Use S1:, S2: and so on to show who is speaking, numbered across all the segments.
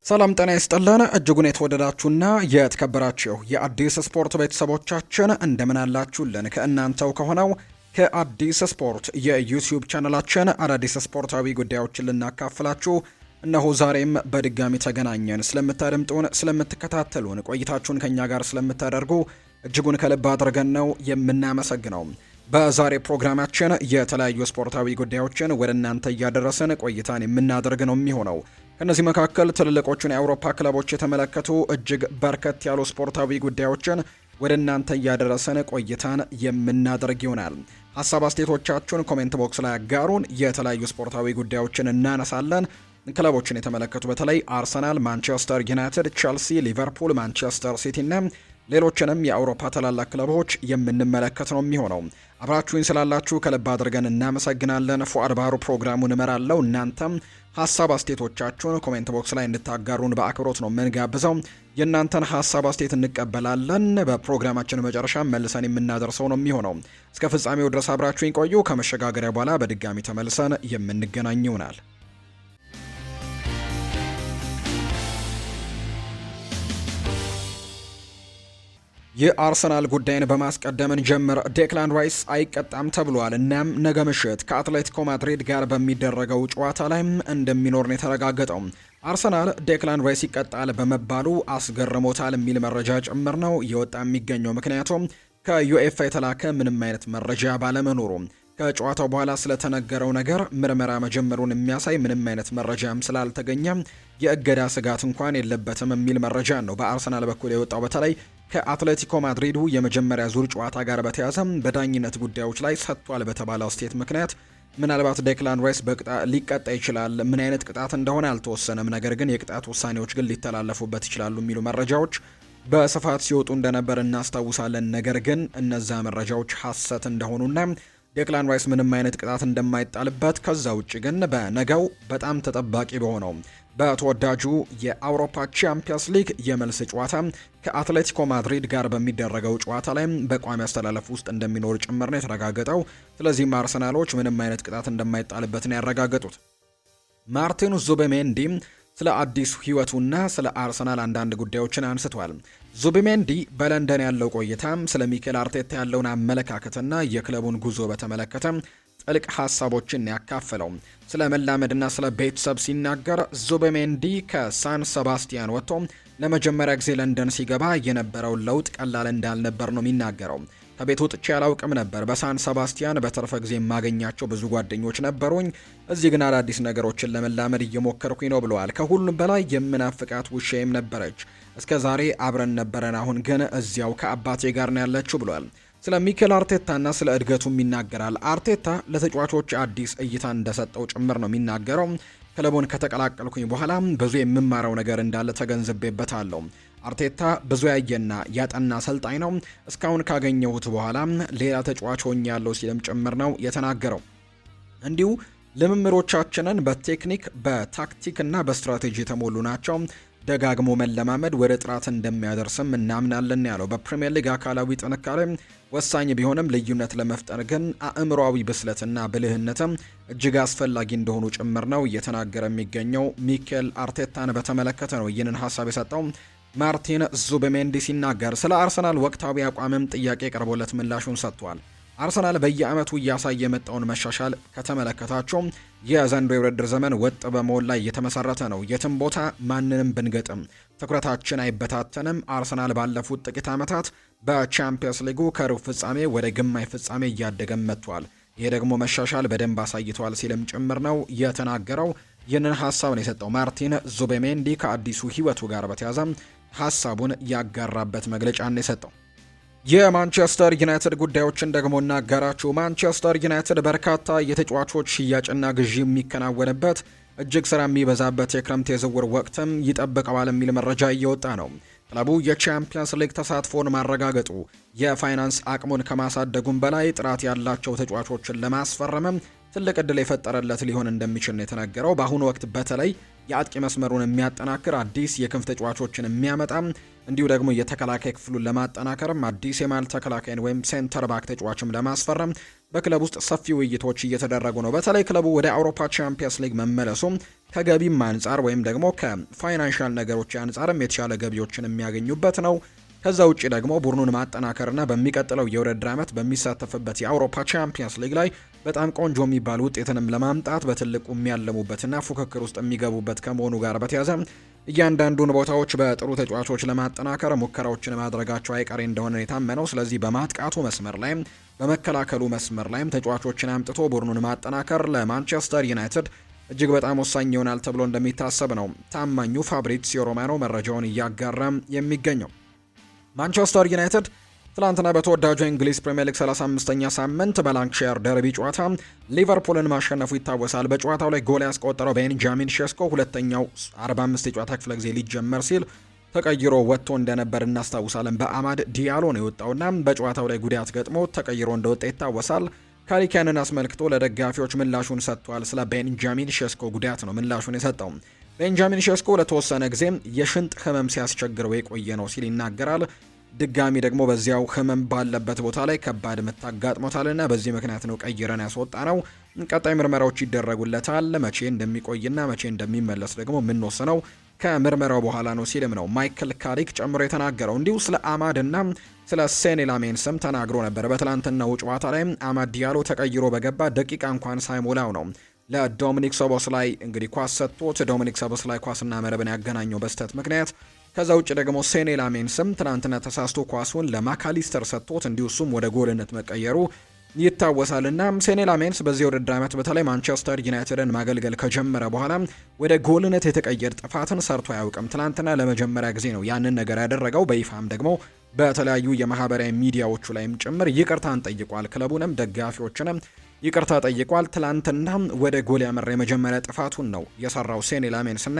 S1: ሰላም ጤና ይስጥልን እጅጉን የተወደዳችሁና የተከበራችሁ የአዲስ ስፖርት ቤተሰቦቻችን እንደምን አላችሁልን? ከእናንተው ከሆነው ከአዲስ ስፖርት የዩቲዩብ ቻናላችን አዳዲስ ስፖርታዊ ጉዳዮችን ልናካፍላችሁ እነሆ ዛሬም በድጋሚ ተገናኘን። ስለምታደምጡን፣ ስለምትከታተሉን፣ ቆይታችሁን ከኛ ጋር ስለምታደርጉ እጅጉን ከልብ አድርገን ነው የምናመሰግነው። በዛሬ ፕሮግራማችን የተለያዩ ስፖርታዊ ጉዳዮችን ወደ እናንተ እያደረስን ቆይታን የምናደርግ ነው የሚሆነው። ከነዚህ መካከል ትልልቆቹን የአውሮፓ ክለቦች የተመለከቱ እጅግ በርከት ያሉ ስፖርታዊ ጉዳዮችን ወደ እናንተ እያደረስን ቆይታን የምናደርግ ይሆናል። ሀሳብ አስተያየቶቻችሁን ኮሜንት ቦክስ ላይ አጋሩን። የተለያዩ ስፖርታዊ ጉዳዮችን እናነሳለን። ክለቦችን የተመለከቱ በተለይ አርሰናል፣ ማንቸስተር ዩናይትድ፣ ቸልሲ፣ ሊቨርፑል፣ ማንቸስተር ሲቲ እና ሌሎችንም የአውሮፓ ታላላቅ ክለቦች የምንመለከት ነው የሚሆነው። አብራችሁኝ ስላላችሁ ከልብ አድርገን እናመሰግናለን። ፉአድ ባህሩ ፕሮግራሙን እመራለሁ። እናንተም ሀሳብ አስተያየቶቻችሁን ኮሜንት ቦክስ ላይ እንድታጋሩን በአክብሮት ነው የምንጋብዘው። የእናንተን ሀሳብ አስተያየት እንቀበላለን። በፕሮግራማችን መጨረሻ መልሰን የምናደርሰው ነው የሚሆነው። እስከ ፍጻሜው ድረስ አብራችሁኝ ቆዩ። ከመሸጋገሪያ በኋላ በድጋሚ ተመልሰን የምንገናኝ ይሆናል። የአርሰናል ጉዳይን በማስቀደምን ጀምር። ዴክላን ራይስ አይቀጣም ተብሏል። እናም ነገ ምሽት ከአትሌቲኮ ማድሪድ ጋር በሚደረገው ጨዋታ ላይ እንደሚኖር ነው የተረጋገጠው። አርሰናል ዴክላን ራይስ ይቀጣል በመባሉ አስገርሞታል የሚል መረጃ ጭምር ነው እየወጣ የሚገኘው። ምክንያቱም ከዩኤፋ የተላከ ምንም አይነት መረጃ ባለመኖሩ ከጨዋታው በኋላ ስለተነገረው ነገር ምርመራ መጀመሩን የሚያሳይ ምንም አይነት መረጃም ስላልተገኘ የእገዳ ስጋት እንኳን የለበትም የሚል መረጃ ነው በአርሰናል በኩል የወጣው። በተለይ ከአትሌቲኮ ማድሪዱ የመጀመሪያ ዙር ጨዋታ ጋር በተያያዘ በዳኝነት ጉዳዮች ላይ ሰጥቷል በተባለው አስተያየት ምክንያት ምናልባት ዴክላን ራይስ ሊቀጣ ይችላል። ምን አይነት ቅጣት እንደሆነ አልተወሰነም። ነገር ግን የቅጣት ውሳኔዎች ግን ሊተላለፉበት ይችላሉ የሚሉ መረጃዎች በስፋት ሲወጡ እንደነበር እናስታውሳለን። ነገር ግን እነዛ መረጃዎች ሐሰት እንደሆኑና ዴክላን ራይስ ምንም አይነት ቅጣት እንደማይጣልበት፣ ከዛ ውጭ ግን በነገው በጣም ተጠባቂ በሆነው በተወዳጁ የአውሮፓ ቻምፒየንስ ሊግ የመልስ ጨዋታ ከአትሌቲኮ ማድሪድ ጋር በሚደረገው ጨዋታ ላይ በቋሚ አስተላለፍ ውስጥ እንደሚኖር ጭምር ነው የተረጋገጠው። ስለዚህም አርሰናሎች ምንም አይነት ቅጣት እንደማይጣልበት ነው ያረጋገጡት። ማርቲን ዙቢሜንዲ ስለ አዲሱ ህይወቱና ስለ አርሰናል አንዳንድ ጉዳዮችን አንስቷል። ዙቢሜንዲ በለንደን ያለው ቆይታም ስለ ሚኬል አርቴታ ያለውን አመለካከትና የክለቡን ጉዞ በተመለከተ ጥልቅ ሀሳቦችን ያካፈለው። ስለ መላመድና ስለ ቤተሰብ ሲናገር ዙቢሜንዲ ከሳን ሰባስቲያን ወጥቶ ለመጀመሪያ ጊዜ ለንደን ሲገባ የነበረው ለውጥ ቀላል እንዳልነበር ነው የሚናገረው። ከቤት ወጥቼ አላውቅም ነበር። በሳን ሰባስቲያን በተረፈ ጊዜ የማገኛቸው ብዙ ጓደኞች ነበሩኝ። እዚህ ግን አዳዲስ ነገሮችን ለመላመድ እየሞከርኩኝ ነው ብለዋል። ከሁሉም በላይ የምናፍቃት ውሻዬም ነበረች። እስከ ዛሬ አብረን ነበረን፣ አሁን ግን እዚያው ከአባቴ ጋር ነው ያለችው ብለዋል። ስለ ሚኬል አርቴታና ስለ እድገቱም ይናገራል። አርቴታ ለተጫዋቾች አዲስ እይታ እንደሰጠው ጭምር ነው የሚናገረው። ክለቡን ከተቀላቀልኩኝ በኋላ ብዙ የምማረው ነገር እንዳለ ተገንዝቤበታለሁ። አርቴታ ብዙ ያየና ያጠና አሰልጣኝ ነው። እስካሁን ካገኘሁት በኋላ ሌላ ተጫዋች ሆኛለሁ ሲልም ጭምር ነው የተናገረው። እንዲሁ ልምምሮቻችንን በቴክኒክ በታክቲክና በስትራቴጂ የተሞሉ ናቸው። ደጋግሞ መለማመድ ወደ ጥራት እንደሚያደርስም እናምናለን ያለው። በፕሪሚየር ሊግ አካላዊ ጥንካሬ ወሳኝ ቢሆንም ልዩነት ለመፍጠር ግን አእምሯዊ ብስለትና ብልህነትም እጅግ አስፈላጊ እንደሆኑ ጭምር ነው እየተናገረ የሚገኘው። ሚኬል አርቴታን በተመለከተ ነው ይህንን ሀሳብ የሰጠው ማርቲን ዙቢሜንዲ ሲናገር። ስለ አርሰናል ወቅታዊ አቋምም ጥያቄ ቀርቦለት ምላሹን ሰጥቷል። አርሰናል በየዓመቱ እያሳየ የመጣውን መሻሻል ከተመለከታቸው የዘንድሮው የውድድር ዘመን ወጥ በመሆን ላይ የተመሰረተ ነው። የትም ቦታ ማንንም ብንገጥም ትኩረታችን አይበታተንም። አርሰናል ባለፉት ጥቂት ዓመታት በቻምፒየንስ ሊጉ ከሩብ ፍጻሜ ወደ ግማሽ ፍጻሜ እያደገም መጥቷል። ይሄ ደግሞ መሻሻል በደንብ አሳይቷል ሲልም ጭምር ነው የተናገረው። ይህንን ሀሳብ ነው የሰጠው ማርቲን ዙቢሜንዲ ከአዲሱ ህይወቱ ጋር በተያያዘ ሀሳቡን ያጋራበት መግለጫ ነው የሰጠው። የማንቸስተር ዩናይትድ ጉዳዮችን ደግሞ እናጋራችሁ። ማንቸስተር ዩናይትድ በርካታ የተጫዋቾች ሽያጭና ግዢ የሚከናወንበት እጅግ ስራ የሚበዛበት የክረምት የዝውውር ወቅትም ይጠብቀዋል የሚል መረጃ እየወጣ ነው። ክለቡ የቻምፒየንስ ሊግ ተሳትፎን ማረጋገጡ የፋይናንስ አቅሙን ከማሳደጉም በላይ ጥራት ያላቸው ተጫዋቾችን ለማስፈረምም ትልቅ ዕድል የፈጠረለት ሊሆን እንደሚችል ነው የተነገረው። በአሁኑ ወቅት በተለይ የአጥቂ መስመሩን የሚያጠናክር አዲስ የክንፍ ተጫዋቾችን የሚያመጣም እንዲሁ ደግሞ የተከላካይ ክፍሉን ለማጠናከርም አዲስ የማል ተከላካይን ወይም ሴንተር ባክ ተጫዋችም ለማስፈረም በክለብ ውስጥ ሰፊ ውይይቶች እየተደረጉ ነው። በተለይ ክለቡ ወደ አውሮፓ ቻምፒየንስ ሊግ መመለሱም ከገቢም አንጻር ወይም ደግሞ ከፋይናንሻል ነገሮች አንጻርም የተሻለ ገቢዎችን የሚያገኙበት ነው። ከዛ ውጪ ደግሞ ቡድኑን ማጠናከርና በሚቀጥለው የውድድር ዓመት በሚሳተፍበት የአውሮፓ ቻምፒየንስ ሊግ ላይ በጣም ቆንጆ የሚባል ውጤትንም ለማምጣት በትልቁ የሚያለሙበትና ፉክክር ውስጥ የሚገቡበት ከመሆኑ ጋር በተያያዘ እያንዳንዱን ቦታዎች በጥሩ ተጫዋቾች ለማጠናከር ሙከራዎችን ማድረጋቸው አይቀሬ እንደሆነ የታመነው። ስለዚህ በማጥቃቱ መስመር ላይም በመከላከሉ መስመር ላይም ተጫዋቾችን አምጥቶ ቡድኑን ማጠናከር ለማንቸስተር ዩናይትድ እጅግ በጣም ወሳኝ ይሆናል ተብሎ እንደሚታሰብ ነው ታማኙ ፋብሪዚዮ ሮማኖ መረጃውን እያጋራም የሚገኘው። ማንቸስተር ዩናይትድ ትላንትና በተወዳጁ የእንግሊዝ ፕሪምየር ሊግ 35ኛ ሳምንት በላንክሻየር ደርቢ ጨዋታ ሊቨርፑልን ማሸነፉ ይታወሳል። በጨዋታው ላይ ጎል ያስቆጠረው ቤንጃሚን ሼስኮ ሁለተኛው 45 የጨዋታ ክፍለ ጊዜ ሊጀመር ሲል ተቀይሮ ወጥቶ እንደነበር እናስታውሳለን። በአማድ ዲያሎ ነው የወጣውና በጨዋታው ላይ ጉዳት ገጥሞ ተቀይሮ እንደወጣ ይታወሳል። ካሪካንን አስመልክቶ ለደጋፊዎች ምላሹን ሰጥቷል። ስለ ቤንጃሚን ሼስኮ ጉዳት ነው ምላሹን የሰጠው። ቤንጃሚን ሼስኮ ለተወሰነ ጊዜ የሽንጥ ህመም ሲያስቸግረው የቆየ ነው ሲል ይናገራል። ድጋሚ ደግሞ በዚያው ህመም ባለበት ቦታ ላይ ከባድ ምት አጋጥሞታልና በዚህ ምክንያት ነው ቀይረን ያስወጣ ነው። ቀጣይ ምርመራዎች ይደረጉለታል። መቼ እንደሚቆይና መቼ እንደሚመለስ ደግሞ የምንወስነው ከምርመራው በኋላ ነው ሲልም ነው ማይክል ካሪክ ጨምሮ የተናገረው። እንዲሁ ስለ አማድ እና ስለ ሴኔ ላሜንስም ተናግሮ ነበር። በትላንትናው ጨዋታ ላይ አማድ ዲያሎ ተቀይሮ በገባ ደቂቃ እንኳን ሳይሞላው ነው ለዶሚኒክ ሶቦስላይ እንግዲህ ኳስ ሰጥቶት ዶሚኒክ ሶቦስላይ ኳስና መረብን ያገናኘው በስተት ምክንያት። ከዛ ውጭ ደግሞ ሴኔ ላሜንስም ትናንትና ተሳስቶ ኳሱን ለማካሊስተር ሰጥቶት እንዲሁ እሱም ወደ ጎልነት መቀየሩ ይታወሳልና ሴኔ ላሜንስ በዚህ ውድድር ዓመት በተለይ ማንቸስተር ዩናይትድን ማገልገል ከጀመረ በኋላ ወደ ጎልነት የተቀየረ ጥፋትን ሰርቶ አያውቅም። ትናንትና ለመጀመሪያ ጊዜ ነው ያንን ነገር ያደረገው። በይፋም ደግሞ በተለያዩ የማህበራዊ ሚዲያዎቹ ላይም ጭምር ይቅርታን ጠይቋል። ክለቡንም ደጋፊዎችንም ይቅርታ ጠይቋል። ትላንትና ወደ ጎል ያመራ የመጀመሪያ ጥፋቱን ነው የሰራው ሴኔ ላሜንስ እና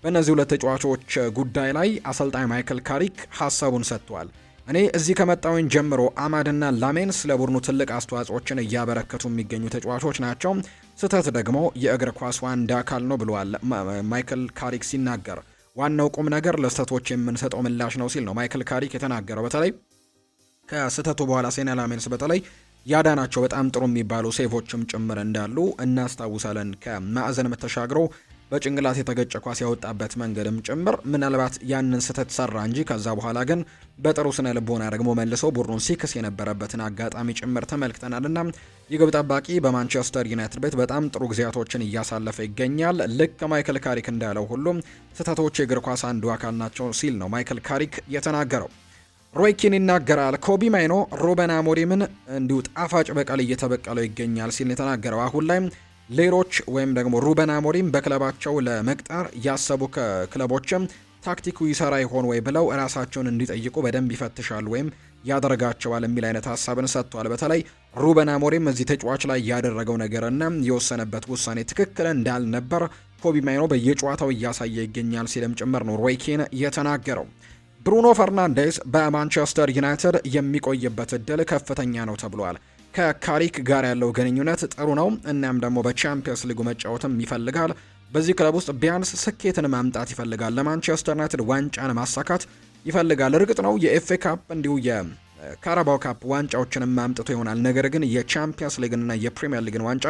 S1: በእነዚህ ሁለት ተጫዋቾች ጉዳይ ላይ አሰልጣኝ ማይክል ካሪክ ሀሳቡን ሰጥቷል። እኔ እዚህ ከመጣሁኝ ጀምሮ አማድና ላሜንስ ለቡድኑ ትልቅ አስተዋጽኦችን እያበረከቱ የሚገኙ ተጫዋቾች ናቸው። ስህተት ደግሞ የእግር ኳስ አንድ አካል ነው ብለዋል ማይክል ካሪክ ሲናገር። ዋናው ቁም ነገር ለስህተቶች የምንሰጠው ምላሽ ነው ሲል ነው ማይክል ካሪክ የተናገረው። በተለይ ከስህተቱ በኋላ ሴኔ ላሜንስ በተለይ ያዳናቸው በጣም ጥሩ የሚባሉ ሴቮችም ጭምር እንዳሉ እናስታውሳለን። ከማዕዘን ተሻግሮ በጭንቅላት የተገጨ ኳስ ያወጣበት መንገድም ጭምር ምናልባት ያንን ስህተት ሰራ እንጂ ከዛ በኋላ ግን በጥሩ ስነ ልቦና ደግሞ መልሶ ቡድኑን ሲክስ የነበረበትን አጋጣሚ ጭምር ተመልክተናልና የግብ ጠባቂ በማንቸስተር ዩናይትድ ቤት በጣም ጥሩ ጊዜያቶችን እያሳለፈ ይገኛል። ልክ ማይክል ካሪክ እንዳለው ሁሉም ስህተቶች የእግር ኳስ አንዱ አካል ናቸው ሲል ነው ማይክል ካሪክ የተናገረው። ሮይ ኪን ይናገራል። ኮቢ ማይኖ ሩበን አሞሪምን እንዲሁ ጣፋጭ በቀል እየተበቀለው ይገኛል ሲል የተናገረው። አሁን ላይ ሌሎች ወይም ደግሞ ሩበን አሞሪም በክለባቸው ለመቅጠር ያሰቡ ክለቦችም ታክቲኩ ይሰራ ይሆን ወይ ብለው ራሳቸውን እንዲጠይቁ በደንብ ይፈትሻል ወይም ያደርጋቸዋል የሚል አይነት ሀሳብን ሰጥቷል። በተለይ ሩበን አሞሪም እዚህ ተጫዋች ላይ ያደረገው ነገርና የወሰነበት ውሳኔ ትክክል እንዳልነበር ኮቢ ማይኖ በየጨዋታው እያሳየ ይገኛል ሲልም ጭምር ነው ሮይ ኪን የተናገረው። ብሩኖ ፈርናንዴስ በማንቸስተር ዩናይትድ የሚቆይበት እድል ከፍተኛ ነው ተብሏል። ከካሪክ ጋር ያለው ግንኙነት ጥሩ ነው። እናም ደግሞ በቻምፒየንስ ሊጉ መጫወትም ይፈልጋል። በዚህ ክለብ ውስጥ ቢያንስ ስኬትን ማምጣት ይፈልጋል። ለማንቸስተር ዩናይትድ ዋንጫን ማሳካት ይፈልጋል። እርግጥ ነው የኤፍኤ ካፕ እንዲሁ የካራባው ካፕ ዋንጫዎችንም ማምጥቶ ይሆናል። ነገር ግን የቻምፒየንስ ሊግንና የፕሪሚየር ሊግን ዋንጫ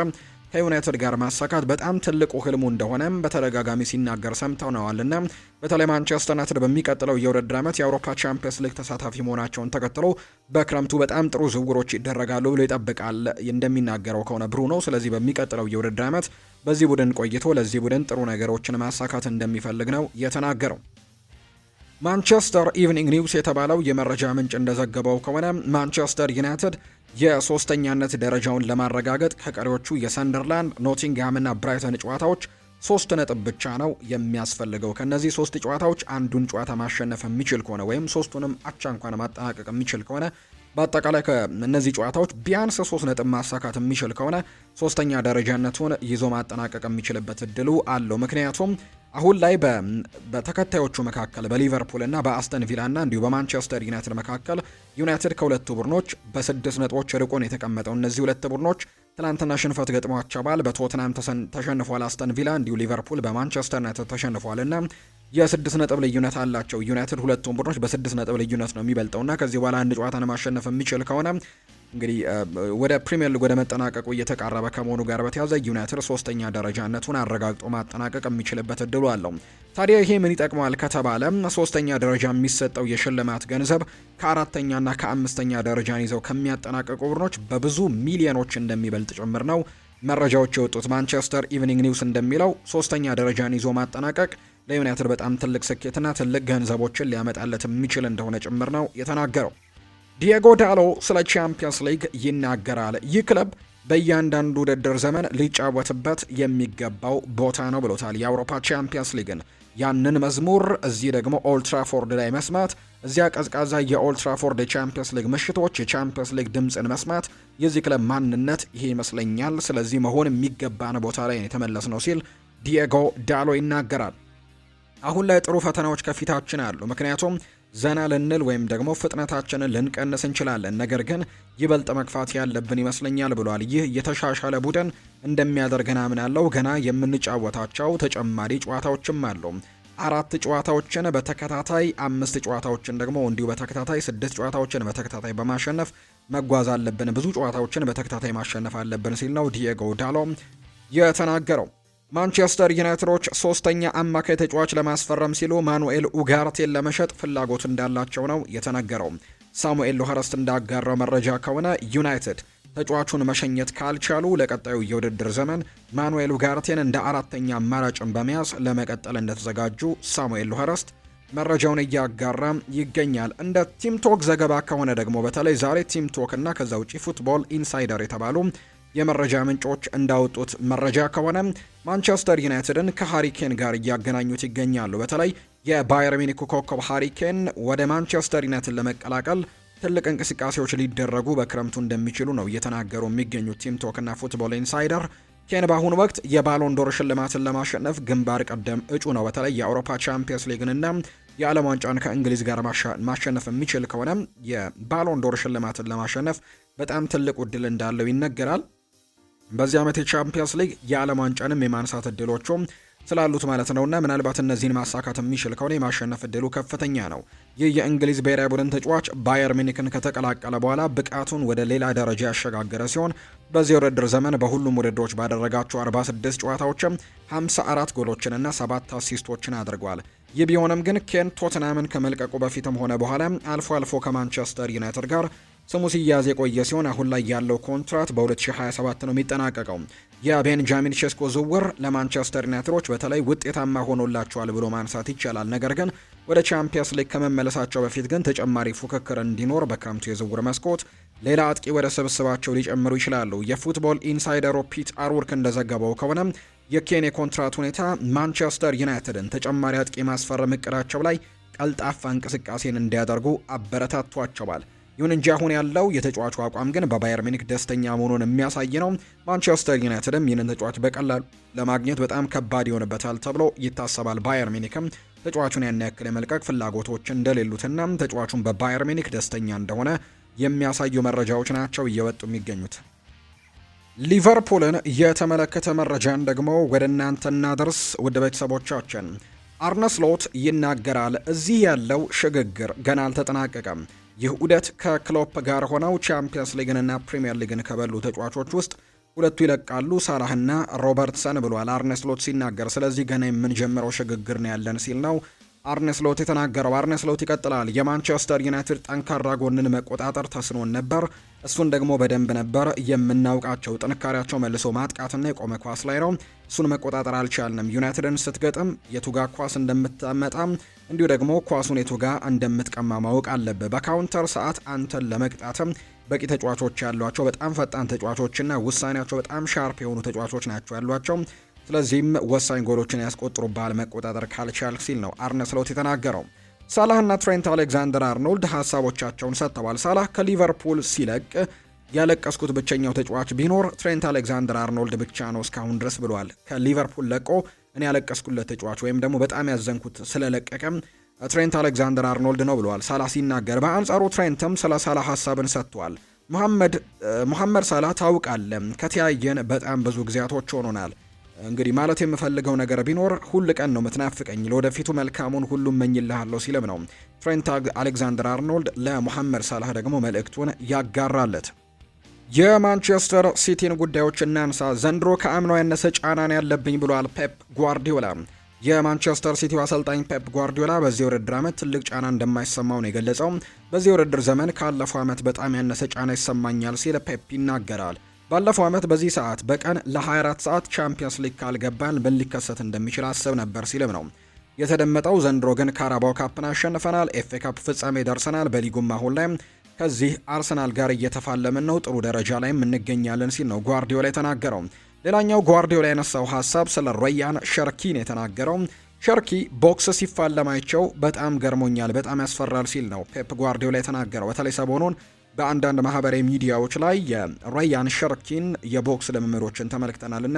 S1: ከዩናይትድ ጋር ማሳካት በጣም ትልቁ ህልሙ እንደሆነም በተደጋጋሚ ሲናገር ሰምተነዋልና በተለይ ማንቸስተር ዩናይትድ በሚቀጥለው የውድድር ዓመት የአውሮፓ ቻምፒየንስ ሊግ ተሳታፊ መሆናቸውን ተከትሎ በክረምቱ በጣም ጥሩ ዝውውሮች ይደረጋሉ ብሎ ይጠብቃል እንደሚናገረው ከሆነ ብሩኖ። ስለዚህ በሚቀጥለው የውድድር ዓመት በዚህ ቡድን ቆይቶ ለዚህ ቡድን ጥሩ ነገሮችን ማሳካት እንደሚፈልግ ነው የተናገረው። ማንቸስተር ኢቭኒንግ ኒውስ የተባለው የመረጃ ምንጭ እንደዘገበው ከሆነ ማንቸስተር ዩናይትድ የሶስተኛነት ደረጃውን ለማረጋገጥ ከቀሪዎቹ የሰንደርላንድ፣ ኖቲንግሃም እና ብራይተን ጨዋታዎች 3 ነጥብ ብቻ ነው የሚያስፈልገው። ከነዚህ 3 ጨዋታዎች አንዱን ጨዋታ ማሸነፍ የሚችል ከሆነ ወይም ሶስቱንም አቻ እንኳን ማጠናቀቅ የሚችል ከሆነ በአጠቃላይ ከእነዚህ ጨዋታዎች ቢያንስ 3 ነጥብ ማሳካት የሚችል ከሆነ ሶስተኛ ደረጃነቱን ይዞ ማጠናቀቅ የሚችልበት እድሉ አለው። ምክንያቱም አሁን ላይ በተከታዮቹ መካከል በሊቨርፑል እና በአስተን ቪላ እና እንዲሁ በማንቸስተር ዩናይትድ መካከል ዩናይትድ ከሁለቱ ቡድኖች በ6 ነጥቦች ርቆ ነው የተቀመጠው። እነዚህ ሁለት ቡድኖች ትናንትና ሽንፈት ገጥሟቸዋል። በቶትናም ተሸንፏል አስተን ቪላ፣ እንዲሁ ሊቨርፑል በማንቸስተር ዩናይትድ ተሸንፏል እና የ6 ነጥብ ልዩነት አላቸው። ዩናይትድ ሁለቱም ቡድኖች በ6 ነጥብ ልዩነት ነው የሚበልጠውና ከዚህ በኋላ አንድ ጨዋታን ማሸነፍ የሚችል ከሆነ እንግዲህ ወደ ፕሪሚየር ሊግ ወደ መጠናቀቁ እየተቃረበ ከመሆኑ ጋር በተያያዘ ዩናይትድ ሶስተኛ ደረጃነቱን አረጋግጦ ማጠናቀቅ የሚችልበት እድሉ አለው። ታዲያ ይሄ ምን ይጠቅመዋል ከተባለ ሶስተኛ ደረጃ የሚሰጠው የሽልማት ገንዘብ ከአራተኛና ከአምስተኛ ደረጃን ይዘው ከሚያጠናቀቁ ቡድኖች በብዙ ሚሊዮኖች እንደሚበልጥ ጭምር ነው መረጃዎች የወጡት። ማንቸስተር ኢቭኒንግ ኒውስ እንደሚለው ሶስተኛ ደረጃን ይዞ ማጠናቀቅ ለዩናይትድ በጣም ትልቅ ስኬትና ትልቅ ገንዘቦችን ሊያመጣለት የሚችል እንደሆነ ጭምር ነው የተናገረው። ዲየጎ ዳሎ ስለ ቻምፒየንስ ሊግ ይናገራል። ይህ ክለብ በእያንዳንዱ ውድድር ዘመን ሊጫወትበት የሚገባው ቦታ ነው ብሎታል። የአውሮፓ ቻምፒየንስ ሊግን ያንን መዝሙር እዚህ ደግሞ ኦልትራፎርድ ላይ መስማት፣ እዚያ ቀዝቃዛ የኦልትራፎርድ የቻምፒየንስ ሊግ ምሽቶች የቻምፒየንስ ሊግ ድምፅን መስማት የዚህ ክለብ ማንነት ይሄ ይመስለኛል። ስለዚህ መሆን የሚገባን ቦታ ላይ የተመለስ ነው ሲል ዲየጎ ዳሎ ይናገራል። አሁን ላይ ጥሩ ፈተናዎች ከፊታችን አሉ። ምክንያቱም ዘና ልንል ወይም ደግሞ ፍጥነታችንን ልንቀንስ እንችላለን። ነገር ግን ይበልጥ መግፋት ያለብን ይመስለኛል ብሏል። ይህ የተሻሻለ ቡድን እንደሚያደርገን አምናለሁ። ገና የምንጫወታቸው ተጨማሪ ጨዋታዎችም አሉ። 4 ጨዋታዎችን በተከታታይ 5 ጨዋታዎችን ደግሞ እንዲሁ በተከታታይ 6 ጨዋታዎችን በተከታታይ በማሸነፍ መጓዝ አለብን። ብዙ ጨዋታዎችን በተከታታይ ማሸነፍ አለብን ሲል ነው ዲየጎ ዳሎ የተናገረው። ማንቸስተር ዩናይትዶች ሶስተኛ አማካይ ተጫዋች ለማስፈረም ሲሉ ማኑኤል ኡጋርቴን ለመሸጥ ፍላጎት እንዳላቸው ነው የተነገረው። ሳሙኤል ሎሃረስት እንዳጋራው መረጃ ከሆነ ዩናይትድ ተጫዋቹን መሸኘት ካልቻሉ ለቀጣዩ የውድድር ዘመን ማኑኤል ኡጋርቴን እንደ አራተኛ አማራጭን በመያዝ ለመቀጠል እንደተዘጋጁ ሳሙኤል ሎሃረስት መረጃውን እያጋራ ይገኛል። እንደ ቲምቶክ ዘገባ ከሆነ ደግሞ በተለይ ዛሬ ቲምቶክ እና ከዛ ውጪ ፉትቦል ኢንሳይደር የተባሉ የመረጃ ምንጮች እንዳወጡት መረጃ ከሆነ ማንቸስተር ዩናይትድን ከሃሪኬን ጋር እያገናኙት ይገኛሉ። በተለይ የባየር ሚኒኩ ኮከብ ሃሪኬን ወደ ማንቸስተር ዩናይትድ ለመቀላቀል ትልቅ እንቅስቃሴዎች ሊደረጉ በክረምቱ እንደሚችሉ ነው እየተናገሩ የሚገኙት ቲምቶክ እና ፉትቦል ኢንሳይደር። ኬን በአሁኑ ወቅት የባሎንዶር ሽልማትን ለማሸነፍ ግንባር ቀደም እጩ ነው። በተለይ የአውሮፓ ቻምፒየንስ ሊግንና የዓለም ዋንጫን ከእንግሊዝ ጋር ማሸነፍ የሚችል ከሆነ የባሎንዶር ሽልማትን ለማሸነፍ በጣም ትልቅ ዕድል እንዳለው ይነገራል። በዚህ ዓመት የቻምፒየንስ ሊግ የዓለም ዋንጫንም የማንሳት እድሎቹም ስላሉት ማለት ነውና ምናልባት እነዚህን ማሳካት የሚችል ከሆነ የማሸነፍ እድሉ ከፍተኛ ነው። ይህ የእንግሊዝ ብሔራዊ ቡድን ተጫዋች ባየር ሚኒክን ከተቀላቀለ በኋላ ብቃቱን ወደ ሌላ ደረጃ ያሸጋገረ ሲሆን በዚህ ውድድር ዘመን በሁሉም ውድድሮች ባደረጋቸው 46 ጨዋታዎችም 54 ጎሎችንና 7 አሲስቶችን አድርጓል። ይህ ቢሆንም ግን ኬን ቶተናምን ከመልቀቁ በፊትም ሆነ በኋላ አልፎ አልፎ ከማንቸስተር ዩናይትድ ጋር ስሙ ሲያዝ የቆየ ሲሆን አሁን ላይ ያለው ኮንትራት በ2027 ነው የሚጠናቀቀው። የቤንጃሚን ሼስኮ ዝውውር ለማንቸስተር ዩናይትዶች በተለይ ውጤታማ ሆኖላቸዋል ብሎ ማንሳት ይቻላል። ነገር ግን ወደ ቻምፒየንስ ሊግ ከመመለሳቸው በፊት ግን ተጨማሪ ፉክክር እንዲኖር በክረምቱ የዝውውር መስኮት ሌላ አጥቂ ወደ ስብስባቸው ሊጨምሩ ይችላሉ። የፉትቦል ኢንሳይደሩ ፒት አርወርክ እንደዘገበው ከሆነ የኬን የኮንትራት ሁኔታ ማንቸስተር ዩናይትድን ተጨማሪ አጥቂ ማስፈረም እቅዳቸው ላይ ቀልጣፋ እንቅስቃሴን እንዲያደርጉ አበረታቷቸዋል። ይሁን እንጂ አሁን ያለው የተጫዋቹ አቋም ግን በባየር ሚኒክ ደስተኛ መሆኑን የሚያሳይ ነው። ማንቸስተር ዩናይትድም ይህንን ተጫዋች በቀላሉ ለማግኘት በጣም ከባድ ይሆንበታል ተብሎ ይታሰባል። ባየር ሚኒክም ተጫዋቹን ያን ያክል የመልቀቅ ፍላጎቶች እንደሌሉትና ተጫዋቹን በባየር ሚኒክ ደስተኛ እንደሆነ የሚያሳዩ መረጃዎች ናቸው እየወጡ የሚገኙት። ሊቨርፑልን የተመለከተ መረጃን ደግሞ ወደ እናንተ እናደርስ ውድ ቤተሰቦቻችን። አርነ ስሎት ይናገራል። እዚህ ያለው ሽግግር ገና አልተጠናቀቀም። ይህ ዑደት ከክሎፕ ጋር ሆነው ቻምፒየንስ ሊግንና ፕሪሚየር ሊግን ከበሉ ተጫዋቾች ውስጥ ሁለቱ ይለቃሉ፣ ሳላህና ሮበርትሰን ብሏል አርነ ስሎት ሲናገር። ስለዚህ ገና የምንጀምረው ሽግግር ነው ያለን ሲል ነው አርነ ስሎት የተናገረው። አርነ ስሎት ይቀጥላል። የማንቸስተር ዩናይትድ ጠንካራ ጎንን መቆጣጠር ተስኖን ነበር። እሱን ደግሞ በደንብ ነበር የምናውቃቸው። ጥንካሬያቸው መልሶ ማጥቃትና የቆመ ኳስ ላይ ነው። እሱን መቆጣጠር አልቻልንም። ዩናይትድን ስትገጥም የቱጋ ኳስ እንደምታመጣ እንዲሁ ደግሞ ኳሱን የቱጋ እንደምትቀማ ማወቅ አለብህ። በካውንተር ሰዓት አንተን ለመቅጣትም በቂ ተጫዋቾች ያሏቸው በጣም ፈጣን ተጫዋቾችና ውሳኔያቸው በጣም ሻርፕ የሆኑ ተጫዋቾች ናቸው ያሏቸው። ስለዚህም ወሳኝ ጎሎችን ያስቆጥሩብሃል መቆጣጠር ካልቻል ሲል ነው አርነ ስሎት የተናገረው። ሳላህና ትሬንት አሌክዛንደር አርኖልድ ሀሳቦቻቸውን ሰጥተዋል። ሳላህ ከሊቨርፑል ሲለቅ ያለቀስኩት ብቸኛው ተጫዋች ቢኖር ትሬንት አሌክዛንደር አርኖልድ ብቻ ነው እስካሁን ድረስ ብሏል። ከሊቨርፑል ለቆ እኔ ያለቀስኩለት ተጫዋች ወይም ደግሞ በጣም ያዘንኩት ስለለቀቀም ትሬንት አሌክዛንደር አርኖልድ ነው ብለዋል ሳላህ ሲናገር። በአንጻሩ ትሬንትም ስለ ሳላህ ሀሳብን ሰጥቷል። ሙሐመድ ሳላህ ታውቃለህ፣ ከተያየን በጣም ብዙ ጊዜያቶች ሆኖናል። እንግዲህ ማለት የምፈልገው ነገር ቢኖር ሁል ቀን ነው የምትናፍቀኝ፣ ለወደፊቱ መልካሙን ሁሉ እመኝልሃለሁ ሲልም ነው ትሬንት አሌክዛንደር አርኖልድ ለሙሐመድ ሳላህ ደግሞ መልእክቱን ያጋራለት። የማንቸስተር ሲቲን ጉዳዮች እናንሳ። ዘንድሮ ከአምናው ያነሰ ጫናን ያለብኝ ብሏል ፔፕ ጓርዲዮላ። የማንቸስተር ሲቲው አሰልጣኝ ፔፕ ጓርዲዮላ በዚህ ውድድር ዓመት ትልቅ ጫና እንደማይሰማው ነው የገለጸው። በዚህ ውድድር ዘመን ካለፈው ዓመት በጣም ያነሰ ጫና ይሰማኛል ሲል ፔፕ ይናገራል። ባለፈው ዓመት በዚህ ሰዓት በቀን ለ24 ሰዓት ቻምፒየንስ ሊግ ካልገባን ምን ሊከሰት እንደሚችል አስብ ነበር ሲልም ነው የተደመጠው። ዘንድሮ ግን ካራባው ካፕን አሸንፈናል፣ ኤፍኤ ካፕ ፍጻሜ ደርሰናል፣ በሊጉም አሁን ላይ ከዚህ አርሰናል ጋር እየተፋለምን ነው፣ ጥሩ ደረጃ ላይም እንገኛለን ሲል ነው ጓርዲዮላ የተናገረው። ሌላኛው ጓርዲዮላ ያነሳው ሀሳብ ስለ ራያን ሸርኪን የተናገረው። ሸርኪ ቦክስ ሲፋለማቸው በጣም ገርሞኛል፣ በጣም ያስፈራል ሲል ነው ፔፕ ጓርዲዮላ የተናገረው። በተለይ ሰሞኑን በአንዳንድ ማህበራዊ ሚዲያዎች ላይ የራያን ሸርኪን የቦክስ ልምምዶችን ተመልክተናልና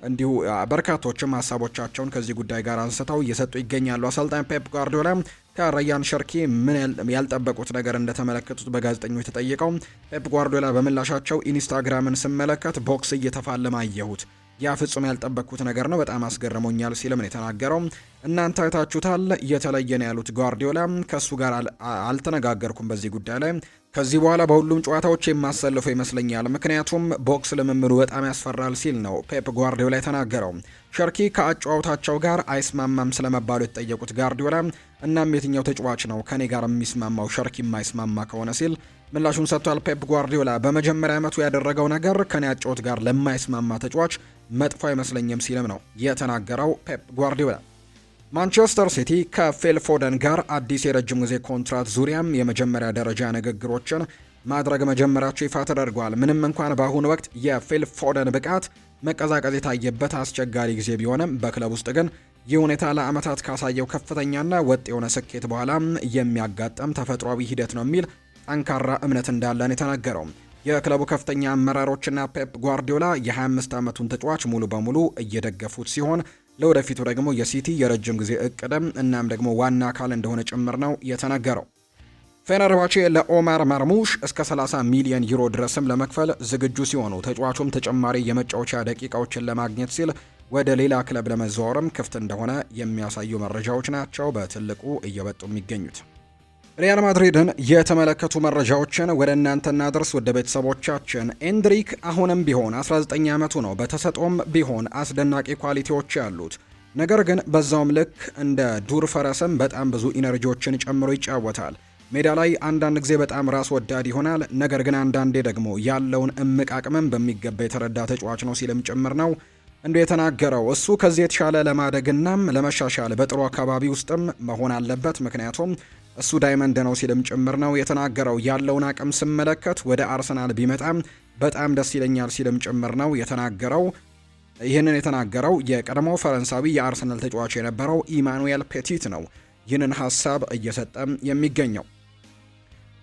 S1: እንዲሁ በርካቶችም ሀሳቦቻቸውን ከዚህ ጉዳይ ጋር አንስተው እየሰጡ ይገኛሉ። አሰልጣኝ ፔፕ ጓርዲዮላ ከራያን ሸርኪ ምን ያልጠበቁት ነገር እንደተመለከቱት በጋዜጠኞች ተጠይቀው ፔፕ ጓርዲዮላ በምላሻቸው ኢንስታግራምን ስመለከት ቦክስ እየተፋለመ አየሁት፣ ያ ፍጹም ያልጠበቅኩት ነገር ነው፣ በጣም አስገርሞኛል ሲልም ነው የተናገረው። እናንተ አይታችሁታል፣ እየተለየ ነው ያሉት ጓርዲዮላ ከሱ ጋር አልተነጋገርኩም በዚህ ጉዳይ ላይ፣ ከዚህ በኋላ በሁሉም ጨዋታዎች የማሰልፈው ይመስለኛል፣ ምክንያቱም ቦክስ ልምምዱ በጣም ያስፈራል ሲል ነው ፔፕ ጓርዲዮላ የተናገረው። ሸርኪ ከአጨዋወታቸው ጋር አይስማማም ስለመባሉ የተጠየቁት ጓርዲዮላ እናም የትኛው ተጫዋች ነው ከኔ ጋር የሚስማማው ሸርኪ የማይስማማ ከሆነ ሲል ምላሹን ሰጥቷል። ፔፕ ጓርዲዮላ በመጀመሪያ ዓመቱ ያደረገው ነገር ከኔ አጨዋወት ጋር ለማይስማማ ተጫዋች መጥፎ አይመስለኝም ሲልም ነው የተናገረው ፔፕ ጓርዲዮላ። ማንቸስተር ሲቲ ከፊል ፎደን ጋር አዲስ የረጅም ጊዜ ኮንትራት ዙሪያም የመጀመሪያ ደረጃ ንግግሮችን ማድረግ መጀመራቸው ይፋ ተደርጓል። ምንም እንኳን በአሁኑ ወቅት የፊል ፎደን ብቃት መቀዛቀዝ የታየበት አስቸጋሪ ጊዜ ቢሆንም በክለብ ውስጥ ግን ይህ ሁኔታ ለዓመታት ካሳየው ከፍተኛና ወጥ የሆነ ስኬት በኋላ የሚያጋጥም ተፈጥሯዊ ሂደት ነው የሚል ጠንካራ እምነት እንዳለን የተናገረው የክለቡ ከፍተኛ አመራሮችና ፔፕ ጓርዲዮላ የ25 ዓመቱን ተጫዋች ሙሉ በሙሉ እየደገፉት ሲሆን ለወደፊቱ ደግሞ የሲቲ የረጅም ጊዜ እቅድም እናም ደግሞ ዋና አካል እንደሆነ ጭምር ነው የተናገረው። ፌነርባቼ ለኦማር ማርሙሽ እስከ 30 ሚሊዮን ዩሮ ድረስም ለመክፈል ዝግጁ ሲሆኑ ተጫዋቹም ተጨማሪ የመጫወቻ ደቂቃዎችን ለማግኘት ሲል ወደ ሌላ ክለብ ለመዘዋወርም ክፍት እንደሆነ የሚያሳዩ መረጃዎች ናቸው በትልቁ እየወጡ የሚገኙት። ሪያል ማድሪድን የተመለከቱ መረጃዎችን ወደ እናንተ እናድርስ ወደ ቤተሰቦቻችን። ኤንድሪክ አሁንም ቢሆን 19 ዓመቱ ነው። በተሰጦም ቢሆን አስደናቂ ኳሊቲዎች ያሉት፣ ነገር ግን በዛውም ልክ እንደ ዱር ፈረስም በጣም ብዙ ኢነርጂዎችን ጨምሮ ይጫወታል። ሜዳ ላይ አንዳንድ ጊዜ በጣም ራስ ወዳድ ይሆናል፣ ነገር ግን አንዳንዴ ደግሞ ያለውን እምቅ አቅምም በሚገባ የተረዳ ተጫዋች ነው ሲልም ጭምር ነው እንዲሁ የተናገረው። እሱ ከዚህ የተሻለ ለማደግናም ለመሻሻል በጥሩ አካባቢ ውስጥም መሆን አለበት፣ ምክንያቱም እሱ ዳይመንድ ነው ሲልም ጭምር ነው የተናገረው። ያለውን አቅም ስመለከት ወደ አርሰናል ቢመጣም በጣም ደስ ይለኛል ሲልም ጭምር ነው የተናገረው። ይህንን የተናገረው የቀድሞው ፈረንሳዊ የአርሰናል ተጫዋች የነበረው ኢማኑኤል ፔቲት ነው ይህንን ሀሳብ እየሰጠም የሚገኘው።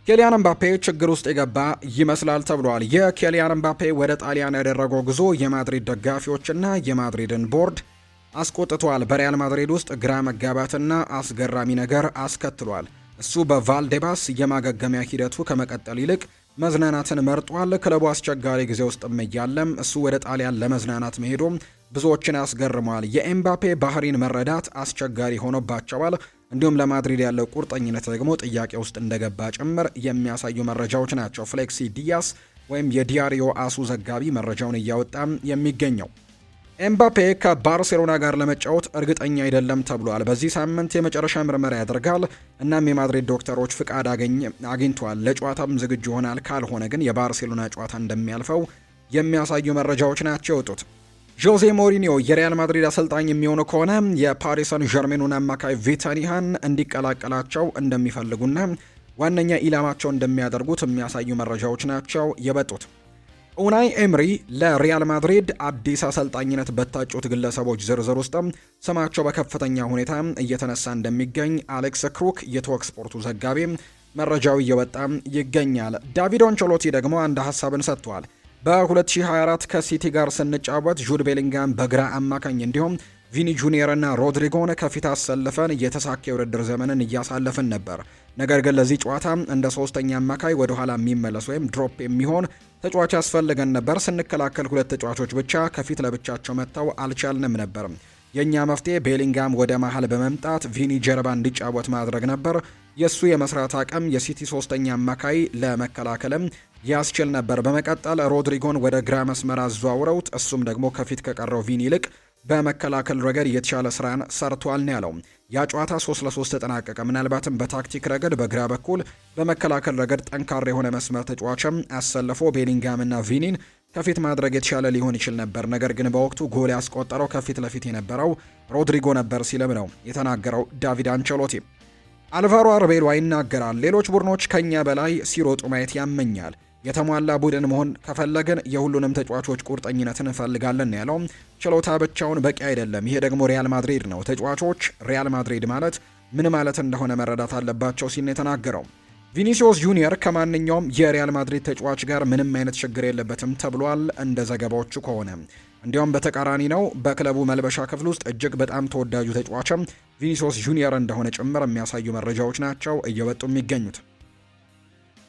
S1: ኬሊያን ምባፔ ችግር ውስጥ የገባ ይመስላል ተብሏል። የኬሊያን ምባፔ ወደ ጣሊያን ያደረገው ጉዞ የማድሪድ ደጋፊዎችና የማድሪድን ቦርድ አስቆጥቷል። በሪያል ማድሪድ ውስጥ ግራ መጋባትና አስገራሚ ነገር አስከትሏል። እሱ በቫልዴባስ የማገገሚያ ሂደቱ ከመቀጠል ይልቅ መዝናናትን መርጧል። ክለቡ አስቸጋሪ ጊዜ ውስጥም እያለም እሱ ወደ ጣሊያን ለመዝናናት መሄዱ ብዙዎችን ያስገርመዋል። የኤምባፔ ባህሪን መረዳት አስቸጋሪ ሆኖባቸዋል። እንዲሁም ለማድሪድ ያለው ቁርጠኝነት ደግሞ ጥያቄ ውስጥ እንደገባ ጭምር የሚያሳዩ መረጃዎች ናቸው። ፍሌክሲ ዲያስ ወይም የዲያሪዮ አሱ ዘጋቢ መረጃውን እያወጣ የሚገኘው ኤምባፔ ከባርሴሎና ጋር ለመጫወት እርግጠኛ አይደለም ተብሏል። በዚህ ሳምንት የመጨረሻ ምርመራ ያደርጋል። እናም የማድሪድ ዶክተሮች ፍቃድ አግኝቷል። ለጨዋታም ዝግጁ ይሆናል። ካልሆነ ግን የባርሴሎና ጨዋታ እንደሚያልፈው የሚያሳዩ መረጃዎች ናቸው የወጡት። ጆዜ ሞሪኒዮ የሪያል ማድሪድ አሰልጣኝ የሚሆኑ ከሆነ የፓሪስ ሰን ዠርሜኑን አማካይ ቪታኒሃን እንዲቀላቀላቸው እንደሚፈልጉና ዋነኛ ኢላማቸው እንደሚያደርጉት የሚያሳዩ መረጃዎች ናቸው የበጡት። ኡናይ ኤምሪ ለሪያል ማድሪድ አዲስ አሰልጣኝነት በታጩት ግለሰቦች ዝርዝር ውስጥም ስማቸው በከፍተኛ ሁኔታ እየተነሳ እንደሚገኝ አሌክስ ክሩክ የቶክ ስፖርቱ ዘጋቢ መረጃው እየወጣ ይገኛል። ዳቪድ አንቸሎቲ ደግሞ አንድ ሀሳብን ሰጥቷል። በ2024 ከሲቲ ጋር ስንጫወት ጁድ ቤሊንጋም በግራ አማካኝ እንዲሁም ቪኒ ጁኒየር እና ሮድሪጎን ከፊት አሰልፈን የተሳካ የውድድር ዘመንን እያሳለፍን ነበር። ነገር ግን ለዚህ ጨዋታ እንደ ሶስተኛ አማካይ ወደ ኋላ የሚመለስ ወይም ድሮፕ የሚሆን ተጫዋች ያስፈልገን ነበር። ስንከላከል ሁለት ተጫዋቾች ብቻ ከፊት ለብቻቸው መጥተው አልቻልንም ነበር። የኛ መፍትሄ ቤሊንጋም ወደ መሃል በመምጣት ቪኒ ጀርባ እንዲጫወት ማድረግ ነበር። የሱ የመስራት አቅም የሲቲ ሶስተኛ አማካይ ለመከላከልም ያስችል ነበር። በመቀጠል ሮድሪጎን ወደ ግራ መስመር አዘዋውረውት እሱም ደግሞ ከፊት ከቀረው ቪኒ ይልቅ በመከላከል ረገድ የተሻለ ስራን ሰርቷል ነው ያለው። ያ ጨዋታ 3-3 ተጠናቀቀ። ምናልባትም በታክቲክ ረገድ በግራ በኩል በመከላከል ረገድ ጠንካራ የሆነ መስመር ተጫዋችም አሰልፎ ቤሊንጋምና ቪኒን ከፊት ማድረግ የተሻለ ሊሆን ይችል ነበር። ነገር ግን በወቅቱ ጎል ያስቆጠረው ከፊት ለፊት የነበረው ሮድሪጎ ነበር ሲልም ነው የተናገረው ዳቪድ አንቸሎቲ። አልቫሮ አርቤሎ ይናገራል። ሌሎች ቡድኖች ከኛ በላይ ሲሮጡ ማየት ያመኛል። የተሟላ ቡድን መሆን ከፈለግን የሁሉንም ተጫዋቾች ቁርጠኝነትን እንፈልጋለን ያለው። ችሎታ ብቻውን በቂ አይደለም። ይሄ ደግሞ ሪያል ማድሪድ ነው። ተጫዋቾች ሪያል ማድሪድ ማለት ምን ማለት እንደሆነ መረዳት አለባቸው ሲል የተናገረው። ቪኒሲዮስ ጁኒየር ከማንኛውም የሪያል ማድሪድ ተጫዋች ጋር ምንም አይነት ችግር የለበትም ተብሏል እንደ ዘገባዎቹ ከሆነ። እንዲያውም በተቃራኒ ነው። በክለቡ መልበሻ ክፍል ውስጥ እጅግ በጣም ተወዳጁ ተጫዋችም ቪኒሲዮስ ጁኒየር እንደሆነ ጭምር የሚያሳዩ መረጃዎች ናቸው እየወጡ የሚገኙት።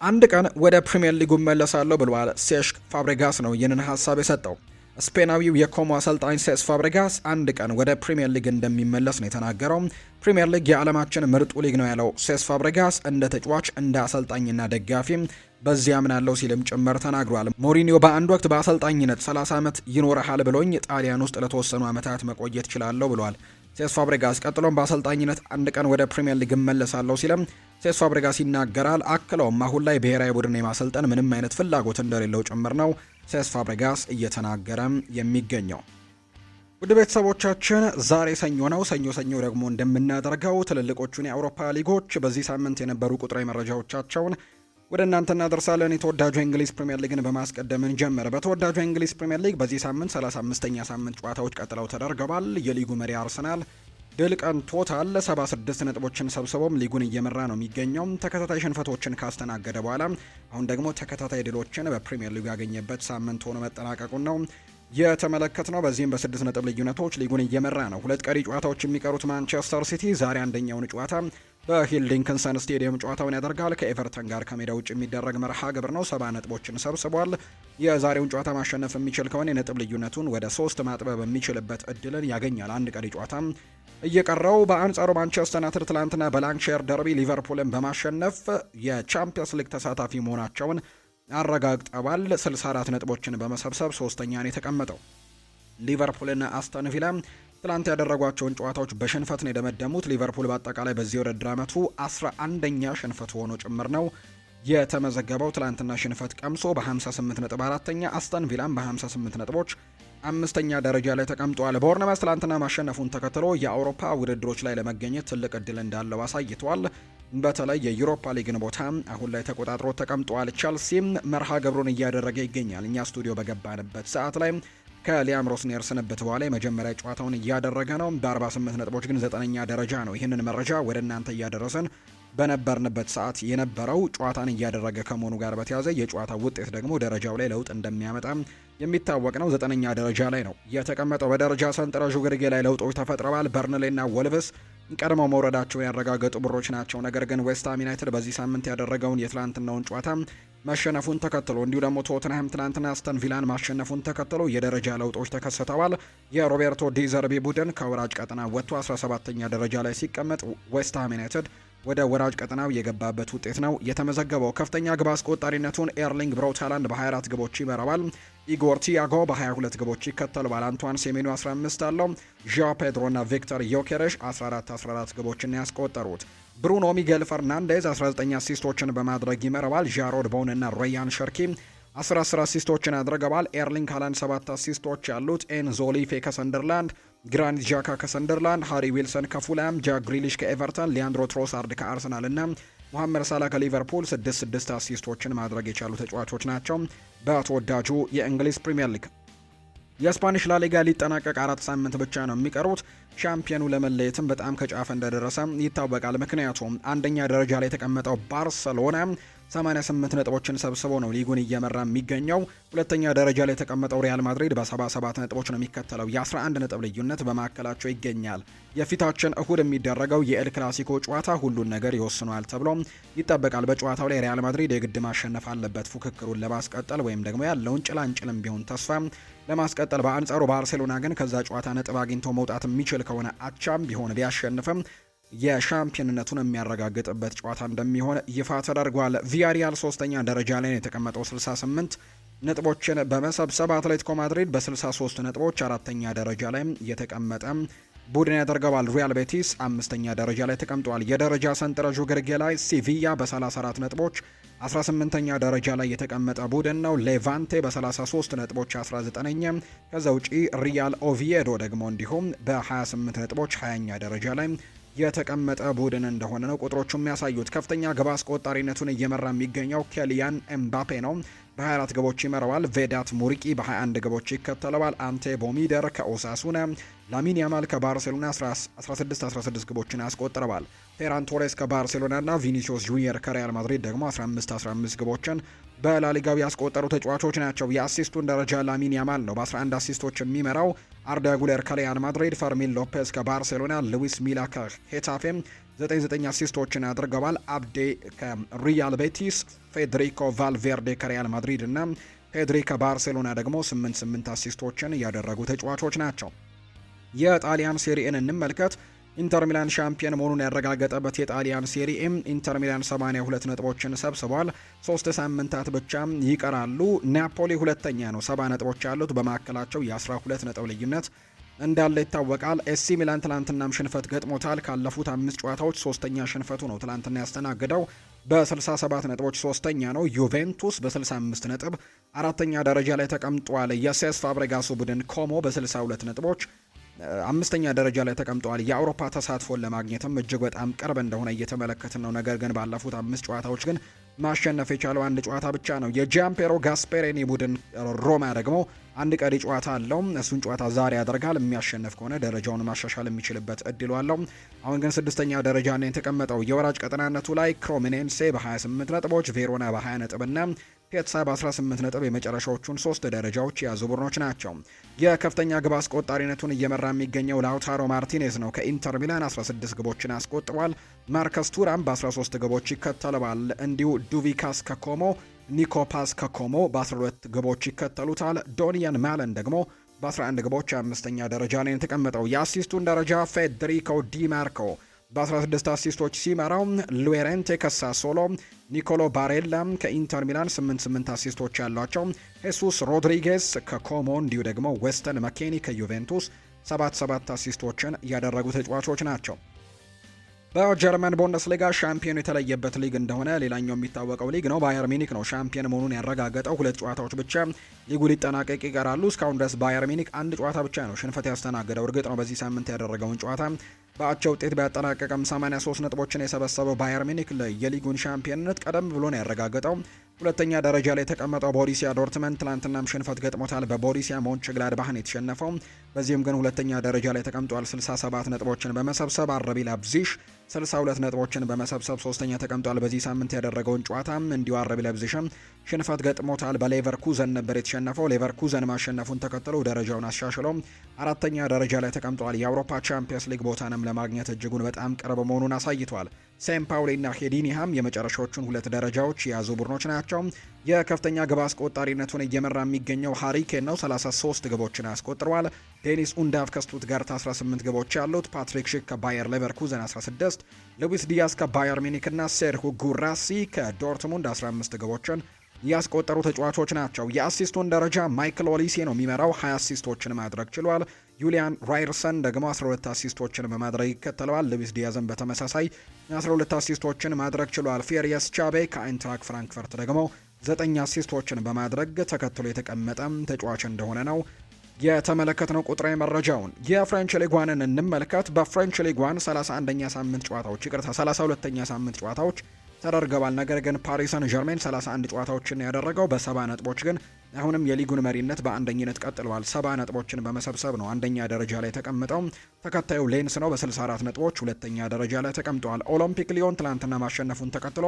S1: አንድ ቀን ወደ ፕሪሚየር ሊጉ መለሳለሁ ብሏል ሴስክ ፋብሬጋስ ነው ይህንን ሀሳብ የሰጠው። ስፔናዊው የኮሞ አሰልጣኝ ሴስ ፋብሬጋስ አንድ ቀን ወደ ፕሪሚየር ሊግ እንደሚመለስ ነው የተናገረው። ፕሪሚየር ሊግ የዓለማችን ምርጡ ሊግ ነው ያለው ሴስ ፋብሬጋስ እንደ ተጫዋች እንደ አሰልጣኝና ደጋፊም በዚያ ምናለው ሲልም ጭምር ተናግሯል። ሞሪኒዮ በአንድ ወቅት በአሰልጣኝነት 30 ዓመት ይኖርሃል ብሎኝ ጣሊያን ውስጥ ለተወሰኑ ዓመታት መቆየት እችላለሁ ብሏል ሴስ ፋብሬጋስ። ቀጥሎም በአሰልጣኝነት አንድ ቀን ወደ ፕሪሚየር ሊግ እመለሳለሁ ሲልም ሴስ ፋብሬጋስ ይናገራል። አክለውም አሁን ላይ ብሔራዊ ቡድን የማሰልጠን ምንም አይነት ፍላጎት እንደሌለው ጭምር ነው ሴስ ፋብሬጋስ እየተናገረም የሚገኘው። ውድ ቤተሰቦቻችን ዛሬ ሰኞ ነው። ሰኞ ደግሞ እንደምናደርገው ትልልቆቹን የአውሮፓ ሊጎች በዚህ ሳምንት የነበሩ ቁጥራዊ መረጃዎቻቸውን ወደ እናንተ እናደርሳለን። የተወዳጁ የእንግሊዝ ፕሪምየር ሊግን በማስቀደምን ጀመረ። በተወዳጁ የእንግሊዝ ፕሪምየር ሊግ በዚህ ሳምንት 35ኛ ሳምንት ጨዋታዎች ቀጥለው ተደርገዋል። የሊጉ መሪ አርሰናል ድል ቀንቶታል። 76 ነጥቦችን ሰብስቦም ሊጉን እየመራ ነው የሚገኘው። ተከታታይ ሽንፈቶችን ካስተናገደ በኋላ አሁን ደግሞ ተከታታይ ድሎችን በፕሪምየር ሊጉ ያገኘበት ሳምንት ሆኖ መጠናቀቁን ነው የተመለከት ነው። በዚህም በ6 ነጥብ ልዩነቶች ሊጉን እየመራ ነው። ሁለት ቀሪ ጨዋታዎች የሚቀሩት ማንቸስተር ሲቲ ዛሬ አንደኛውን ጨዋታ በሂልዲንግሰን ስቴዲየም ጨዋታውን ያደርጋል። ከኤቨርተን ጋር ከሜዳ ውጭ የሚደረግ መርሃ ግብር ነው። 70 ነጥቦችን ሰብስቧል። የዛሬውን ጨዋታ ማሸነፍ የሚችል ከሆነ የነጥብ ልዩነቱን ወደ 3 ማጥበብ የሚችልበት እድልን ያገኛል። አንድ ቀሪ ጨዋታ እየቀረው። በአንጻሩ ማንቸስተር ዩናይትድ ትላንትና በላንክሻየር ደርቢ ሊቨርፑልን በማሸነፍ የቻምፒየንስ ሊግ ተሳታፊ መሆናቸውን አረጋግጠዋል። 64 ነጥቦችን በመሰብሰብ ሶስተኛ ነው የተቀመጠው። ሊቨርፑልና አስተን ቪላ ትላንት ያደረጓቸውን ጨዋታዎች በሽንፈት ነው የደመደሙት። ሊቨርፑል በአጠቃላይ በዚህ ውድድር ዓመቱ 11ኛ ሽንፈት ሆኖ ጭምር ነው የተመዘገበው። ትላንትና ሽንፈት ቀምሶ በ58 ነጥብ አራተኛ፣ አስተን ቪላም በ58 ነጥቦች አምስተኛ ደረጃ ላይ ተቀምጧል። ቦርነመስ ትላንትና ማሸነፉን ተከትሎ የአውሮፓ ውድድሮች ላይ ለመገኘት ትልቅ እድል እንዳለው አሳይቷል። በተለይ የዩሮፓ ሊግን ቦታ አሁን ላይ ተቆጣጥሮ ተቀምጧል። ቸልሲም መርሃ ግብሩን እያደረገ ይገኛል። እኛ ስቱዲዮ በገባንበት ሰዓት ላይ ከሊያም ሮስኔር ስንብት በኋላ የመጀመሪያ ጨዋታውን እያደረገ ነው። በ48 ነጥቦች ግን 9ኛ ደረጃ ነው። ይህንን መረጃ ወደ እናንተ እያደረስን በነበርንበት ሰዓት የነበረው ጨዋታን እያደረገ ከመሆኑ ጋር በተያዘ የጨዋታው ውጤት ደግሞ ደረጃው ላይ ለውጥ እንደሚያመጣ የሚታወቅ ነው። 9ኛ ደረጃ ላይ ነው የተቀመጠው። በደረጃ ሰንጠረዡ ግርጌ ላይ ለውጦች ተፈጥረዋል። በርንሌና ወልቭስ ቀድመው መውረዳቸውን ያረጋገጡ ቡድኖች ናቸው። ነገር ግን ዌስትሃም ዩናይትድ በዚህ ሳምንት ያደረገውን የትላንትናውን ጨዋታ ማሸነፉን ተከትሎ እንዲሁ ደግሞ ቶተንሃም ትናንትና አስተን ቪላን ማሸነፉን ተከትሎ የደረጃ ለውጦች ተከስተዋል። የሮቤርቶ ዲዘርቢ ቡድን ከወራጅ ቀጠና ወጥቶ 17ኛ ደረጃ ላይ ሲቀመጥ ዌስትሃም ዩናይትድ ወደ ወራጅ ቀጠናው የገባበት ውጤት ነው የተመዘገበው። ከፍተኛ ግብ አስቆጣሪነቱን ኤርሊንግ ብራውት ሃላንድ በ24 ግቦች ይመራዋል። ኢጎር ቲያጎ በ22 ግቦች ይከተለዋል። አንቷን ሴሜኑ 15 አለው። ዣ ፔድሮ እና ቪክተር ዮኬሬሽ 14 ግቦችን ያስቆጠሩት። ብሩኖ ሚጌል ፈርናንዴዝ 19 አሲስቶችን በማድረግ ይመራዋል። ዣሮድ ቦውን እና ሮያን ሸርኪ 10 አሲስቶችን አድርገዋል። ኤርሊንግ ሃላንድ 7 አሲስቶች ያሉት። ኤንዞ ሊፌ ከሰንደርላንድ፣ ግራኒት ዣካ ከሰንደርላንድ፣ ሃሪ ዊልሰን ከፉላም፣ ጃክ ግሪሊሽ ከኤቨርተን፣ ሊያንድሮ ትሮሳርድ ከአርሰናል እና ሙሐመድ ሳላ ከሊቨርፑል 6 አሲስቶችን ማድረግ የቻሉ ተጫዋቾች ናቸው። በተወዳጁ የእንግሊዝ ፕሪምየር ሊግ የስፓኒሽ ላሊጋ ሊጠናቀቅ 4 ሳምንት ብቻ ነው የሚቀሩት። ሻምፒዮኑ ለመለየትም በጣም ከጫፍ እንደደረሰ ይታወቃል። ምክንያቱም አንደኛ ደረጃ ላይ የተቀመጠው ባርሰሎና 88 ነጥቦችን ሰብስቦ ነው ሊጉን እየመራ የሚገኘው። ሁለተኛ ደረጃ ላይ የተቀመጠው ሪያል ማድሪድ በ77 ነጥቦች ነው የሚከተለው። የ11 ነጥብ ልዩነት በማዕከላቸው ይገኛል። የፊታችን እሁድ የሚደረገው የኤል ክላሲኮ ጨዋታ ሁሉን ነገር ይወስኗል ተብሎ ይጠበቃል። በጨዋታው ላይ ሪያል ማድሪድ የግድ ማሸነፍ አለበት ፉክክሩን ለማስቀጠል ወይም ደግሞ ያለውን ጭላንጭልም ቢሆን ተስፋ ለማስቀጠል። በአንጻሩ ባርሴሎና ግን ከዛ ጨዋታ ነጥብ አግኝቶ መውጣት የሚችል ከሆነ አቻም ቢሆን ቢያሸንፍም የሻምፒዮንነቱን የሚያረጋግጥበት ጨዋታ እንደሚሆን ይፋ ተደርጓል። ቪያሪያል 3ኛ ደረጃ ላይ የተቀመጠው 68 ነጥቦችን በመሰብሰብ አትሌቲኮ ማድሪድ በ63 ነጥቦች 4ኛ ደረጃ ላይ የተቀመጠ ቡድን ያደርገዋል። ሪያል ቤቲስ 5ኛ ደረጃ ላይ ተቀምጧል። የደረጃ ሰንጠረዡ ግርጌ ላይ ሲቪያ በ34 ነጥቦች 18ኛ ደረጃ ላይ የተቀመጠ ቡድን ነው። ሌቫንቴ በ33 ነጥቦች 19ኛ፣ ከዛ ውጪ ሪያል ኦቪዬዶ ደግሞ እንዲሁም በ28 ነጥቦች 20ኛ ደረጃ ላይ የተቀመጠ ቡድን እንደሆነ ነው ቁጥሮቹ የሚያሳዩት። ከፍተኛ ግብ አስቆጣሪነቱን እየመራ የሚገኘው ኬሊያን ኤምባፔ ነው። በ24 ግቦች ይመራዋል። ቬዳት ሙሪቂ በ21 ግቦች ይከተለዋል። አንቴ ቦሚደር ከኦሳሱና፣ ላሚን ያማል ከባርሴሎና 16 ግቦችን አስቆጥረዋል። ፌራን ቶሬስ ከባርሴሎና እና ቪኒሲዮስ ጁኒየር ከሪያል ማድሪድ ደግሞ 15 ግቦችን በላሊጋው ያስቆጠሩ ተጫዋቾች ናቸው። የአሲስቱን ደረጃ ላሚን ያማል ነው በ11 አሲስቶች የሚመራው። አርዳ ጉሌር ከሪያል ማድሪድ፣ ፈርሚን ሎፔዝ ከባርሴሎና፣ ሉዊስ ሚላ ከሄታፌ 99 አሲስቶችን አድርገዋል። አብዴ ከሪያል ቤቲስ፣ ፌዴሪኮ ቫልቬርዴ ከሪያል ማድሪድ እና ፔድሪ ከባርሴሎና ደግሞ 8 አሲስቶችን ያደረጉ ተጫዋቾች ናቸው። የጣሊያን ሴሪኤን እንመልከት። ኢንተር ሚላን ሻምፒዮን መሆኑን ያረጋገጠበት የጣሊያን ሴሪኤም ኢንተር ሚላን 82 ነጥቦችን ሰብስቧል። 3 ሳምንታት ብቻ ይቀራሉ። ናፖሊ ሁለተኛ ነው፣ 70 ነጥቦች ያሉት። በማዕከላቸው የ12 ነጥብ ልዩነት እንዳለ ይታወቃል። ኤሲ ሚላን ትላንትናም ሽንፈት ገጥሞታል። ካለፉት 5 ጨዋታዎች 3ኛ ሽንፈቱ ነው ትላንትና ያስተናግደው። በ67 ነጥቦች 3ኛ ነው። ዩቬንቱስ በ65 ነጥብ 4ኛ ደረጃ ላይ ተቀምጧል። የሴስ ፋብሬጋሱ ቡድን ኮሞ በ62 ነጥቦች 5ኛ ደረጃ ላይ ተቀምጠዋል። የአውሮፓ ተሳትፎን ለማግኘትም እጅግ በጣም ቅርብ እንደሆነ እየተመለከትን ነው። ነገር ግን ባለፉት 5 ጨዋታዎች ግን ማሸነፍ የቻለው አንድ ጨዋታ ብቻ ነው። የጃምፔሮ ጋስፔሬኒ ቡድን ሮማ ደግሞ አንድ ቀሪ ጨዋታ አለው። እሱን ጨዋታ ዛሬ ያደርጋል። የሚያሸንፍ ከሆነ ደረጃውን ማሻሻል የሚችልበት እድሉ አለው። አሁን ግን 6ኛ ደረጃ ነው የተቀመጠው። የወራጅ ቀጠናነቱ ላይ ክሮሚኔንሴ በ28 ነጥቦች፣ ቬሮና በ20 ነጥብና ፒያሳ በ18 ነጥብ የመጨረሻዎቹን 3 ደረጃዎች የያዙ ቡድኖች ናቸው። የከፍተኛ ግብ አስቆጣሪነቱን እየመራ የሚገኘው ላውታሮ ማርቲኔዝ ነው። ከኢንተር ሚላን 16 ግቦችን አስቆጥሯል። ማርከስ ቱራም በ13 ግቦች ይከተለዋል። እንዲሁ ዱቪካስ ከኮሞ፣ ኒኮፓስ ከኮሞ በ12 ግቦች ይከተሉታል። ዶኒያን ማለን ደግሞ በ11 ግቦች 5ኛ ደረጃ ላይ የተቀመጠው። የአሲስቱን ደረጃ ፌዴሪኮ ዲማርኮ በ16 አሲስቶች ሲመራው፣ ሉዌሬንቴ ከሳሶሎ፣ ኒኮሎ ባሬላ ከኢንተር ሚላን 8 አሲስቶች ያሏቸው፣ ሄሱስ ሮድሪጌስ ከኮሞ እንዲሁ ደግሞ ዌስተን መኬኒ ከዩቬንቱስ 7 አሲስቶችን ያደረጉ ተጫዋቾች ናቸው። በጀርመን ቡንደስሊጋ ሻምፒዮን የተለየበት ሊግ እንደሆነ ሌላኛው የሚታወቀው ሊግ ነው። ባየር ሚኒክ ነው ሻምፒዮን መሆኑን ያረጋገጠው። 2 ጨዋታዎች ብቻ ሊጉ ሊጠናቀቅ ይቀራሉ። እስካሁን ድረስ ባየር ሚኒክ 1 ጨዋታ ብቻ ነው ሽንፈት ያስተናገደው። እርግጥ ነው በዚህ ሳምንት ያደረገውን ጨዋታ በአቻ ውጤት ቢያጠናቀቅም 83 ነጥቦችን የሰበሰበው ባየር ሚኒክ የሊጉን ሻምፒዮንነት ቀደም ብሎ ነው ያረጋገጠው። 2ኛ ደረጃ ላይ የተቀመጠው ቦሩሲያ ዶርትመንድ ትላንትናም ሽንፈት ገጥሞታል። በቦሩሲያ ሞንቸግላድባህን የተሸነፈው። በዚህም ግን 2ኛ ደረጃ ላይ ተቀምጧል 67 ነጥቦችን በመሰብሰብ። አረቢ ላይፕዚግ 62 ነጥቦችን በመሰብሰብ 3ኛ ተቀምጧል። በዚህ ሳምንት ያደረገውን ጨዋታም እንዲሁ አረቢ ላይፕዚግም ሽንፈት ገጥሞታል። በሌቨርኩዘን ነበር የተሸነፈው። ሌቨርኩዘን ማሸነፉን ተከትሎ ደረጃውን አሻሽሎ 4ኛ ደረጃ ላይ ተቀምጧል። የአውሮፓ ቻምፒየንስ ሊግ ቦታንም ለማግኘት እጅጉን በጣም ቅርብ መሆኑን አሳይቷል። ሴም ፓውሊና ሄዲኒሃም የመጨረሻዎቹን 2 ደረጃዎች የያዙ ቡድኖች ናቸው። የከፍተኛ ግብ አስቆጣሪነቱን እየመራ የሚገኘው ሃሪኬን ነው። 33 ግቦችን አስቆጥሯል። ዴኒስ ኡንዳቭ ከስቱትጋርት 18 ግቦች ያሉት፣ ፓትሪክ ሺክ ከባየር ሌቨርኩዘን 16፣ ሉዊስ ዲያዝ ከባየር ሚኒክ እና ሴርሁ ጉራሲ ከዶርትሙንድ 15 ግቦችን ያስቆጠሩ ተጫዋቾች ናቸው። የአሲስቱን ደረጃ ማይክል ኦሊሴ ነው የሚመራው፣ 20 አሲስቶችን ማድረግ ችሏል። ዩሊያን ራይርሰን ደግሞ 12 አሲስቶችን በማድረግ ይከተለዋል። ሉዊስ ዲያዝን በተመሳሳይ 12 አሲስቶችን ማድረግ ችሏል። ፌሪየስ ቻቤ ከአይንትራክ ፍራንክፈርት ደግሞ 9 አሲስቶችን በማድረግ ተከትሎ የተቀመጠ ተጫዋች እንደሆነ ነው የተመለከትነው ቁጥራዊ መረጃውን። የፍሬንች ሊጓንን እንመልከት። በፍሬንች ሊጓን 32ኛ ሳምንት ጨዋታዎች ተደርገዋል። ነገር ግን ፓሪስ ሰን ዠርሜን 31 ጨዋታዎችን ያደረገው በ70 ነጥቦች ግን አሁንም የሊጉን መሪነት በአንደኝነት ቀጥለዋል። 70 ነጥቦችን በመሰብሰብ ነው አንደኛ ደረጃ ላይ ተቀምጠው። ተከታዩ ሌንስ ነው በ64 ነጥቦች ሁለተኛ ደረጃ ላይ ተቀምጠዋል። ኦሎምፒክ ሊዮን ትላንትና ማሸነፉን ተከትሎ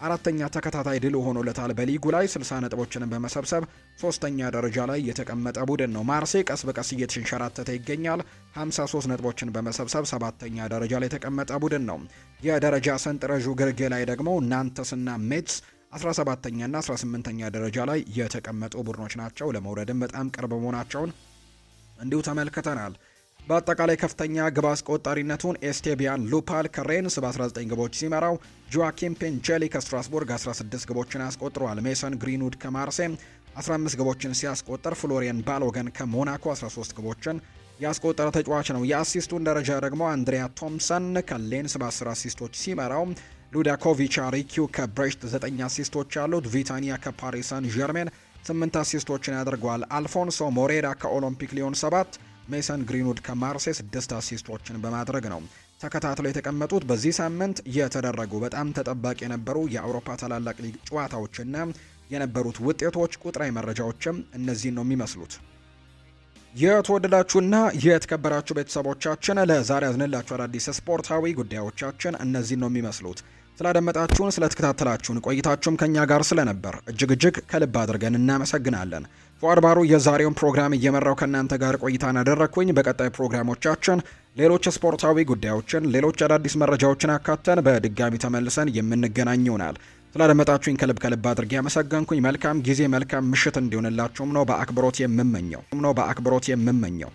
S1: 4ኛ ተከታታይ ድል ሆኖለታል። በሊጉ ላይ 60 ነጥቦችን በመሰብሰብ 3ኛ ደረጃ ላይ የተቀመጠ ቡድን ነው። ማርሴይ ቀስ በቀስ እየተንሸራተተ ይገኛል። 53 ነጥቦችን በመሰብሰብ 7ኛ ደረጃ ላይ የተቀመጠ ቡድን ነው። የደረጃ ሰንጠረዡ ግርጌ ላይ ደግሞ ናንተስና ሜትስ 17ኛና 18ኛ ደረጃ ላይ የተቀመጡ ቡድኖች ናቸው። ለመውረድም በጣም ቅርብ መሆናቸውን እንዲሁ ተመልክተናል። በአጠቃላይ ከፍተኛ ግብ አስቆጣሪነቱን ኤስቴቢያን ሉፓል ከሬንስ በ19 ግቦች ሲመራው፣ ጆዋኪም ፔንቼሊ ከስትራስቡርግ 16 ግቦችን አስቆጥሯል። ሜሰን ግሪንውድ ከማርሴይ 15 ግቦችን ሲያስቆጥር፣ ፍሎሪየን ባሎገን ከሞናኮ 13 ግቦችን ያስቆጠረ ተጫዋች ነው። የአሲስቱን ደረጃ ደግሞ አንድሪያ ቶምሰን ከሌንስ በ10 አሲስቶች ሲመራው፣ ሉዳኮቪች አሪኪው ከብሬሽት 9 አሲስቶች ያሉት፣ ቪታኒያ ከፓሪስ ሳን ዠርሜን 8 አሲስቶችን ያደርገዋል። አልፎንሶ ሞሬራ ከኦሎምፒክ ሊዮን 7፣ ሜሰን ግሪንውድ ከማርሴይ 6 አሲስቶችን በማድረግ ነው ተከታትለው የተቀመጡት። በዚህ ሳምንት የተደረጉ በጣም ተጠባቂ የነበሩ የአውሮፓ ታላላቅ ሊግ ጨዋታዎችና የነበሩት ውጤቶች ቁጥራዊ መረጃዎችም እነዚህን ነው የሚመስሉት። የተወደዳችሁና የተከበራችሁ ቤተሰቦቻችን ለዛሬ ያዝንላችሁ አዳዲስ ስፖርታዊ ጉዳዮቻችን እነዚህን ነው የሚመስሉት። ስላደመጣችሁን፣ ስለተከታተላችሁን ቆይታችሁም ከኛ ጋር ስለነበር እጅግ ከልብ አድርገን እናመሰግናለን። ፉአድ ባሩ የዛሬውን ፕሮግራም እየመራው ከእናንተ ጋር ቆይታን አደረግኩኝ። በቀጣይ ፕሮግራሞቻችን ሌሎች ስፖርታዊ ጉዳዮችን፣ ሌሎች አዳዲስ መረጃዎችን አካተን በድጋሚ ተመልሰን የምንገናኝ ይሆናል። ስላደመጣችሁኝ ከልብ አድርጌ ያመሰገንኩኝ። መልካም ጊዜ መልካም ምሽት እንዲሆንላችሁም ነው በአክብሮት የምመኘው።